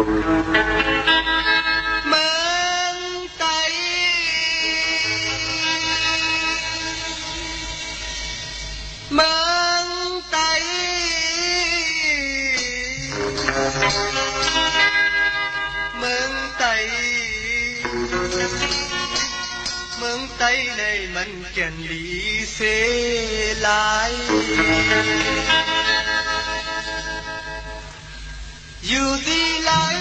mương Tây mương Tây mương Tây mương Tây này mình cần đi xe lại dù đi lại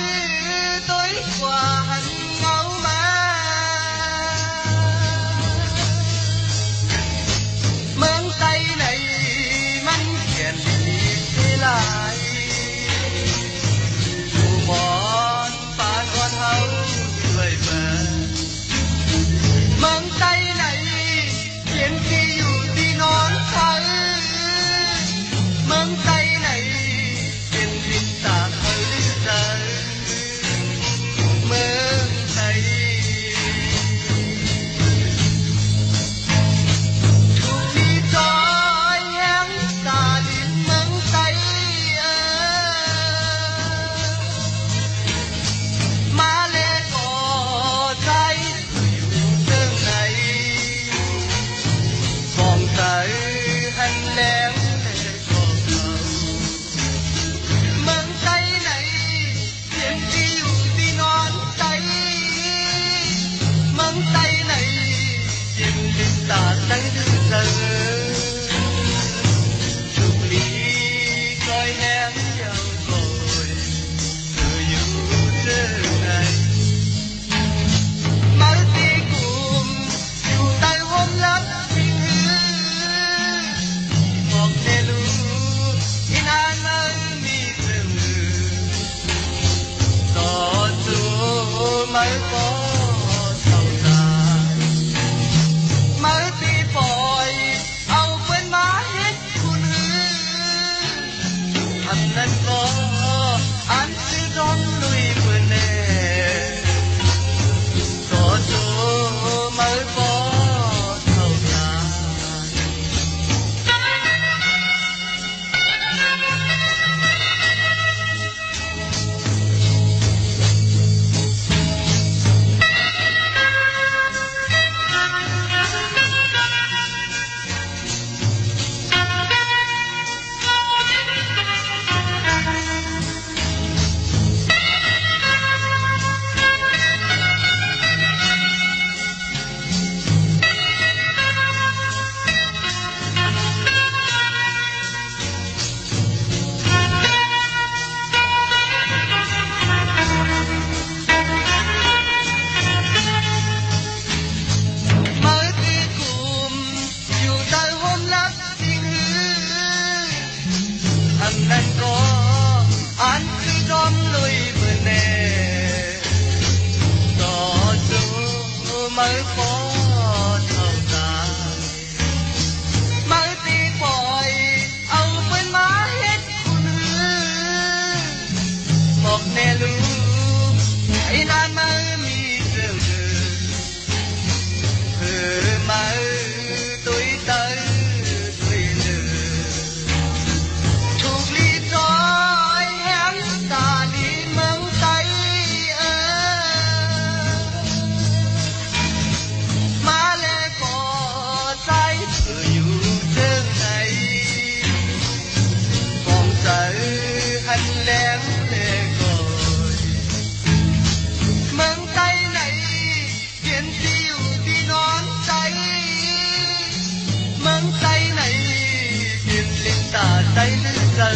tối qua hạnh ngẫu mà mương Tây này mình cần đi xe lại mù mòn phản con hậu người về mương Tây này chuyện khi dù đi nón thơ mương Tây này chuyện tình ta thời giờ mương Tây thuộc đi trói hén ta đi mương Tây má lê có tay tương này còn tới hành lén còn thầu mương Tây này chuyện đi đi non Tây mương Tây này chuyện tình ta tới giờ chụp ly coi hén nhau rồi từ yêu thương này mới đi cùng dù tay hôm lắm tình hư một nề lu in an ơi mi rừng tỏ dù mới có sầu dài mới đi bồi âu quên má hết buồn hư anh nên có anh cứ đón lui vừa nè có chỗ mới có sầu dài mới đi cùng dù tới hôm lắm tình hư anh nên có anh cứ đón lui vừa nè có chỗ mới có sầu dài mới đi bồi âu quên má hết buồn hư một nè lu in an mơ mi rừng mơ tôi tới tôi lừa thuộc ly trói hén ta đi mương Tây má lê có tay từ dù thương này còn sợ hành lén lê gọi mương Tây này chuyện tiêu đi non Tây mương Tây này chuyện linh ta Tây lư giờ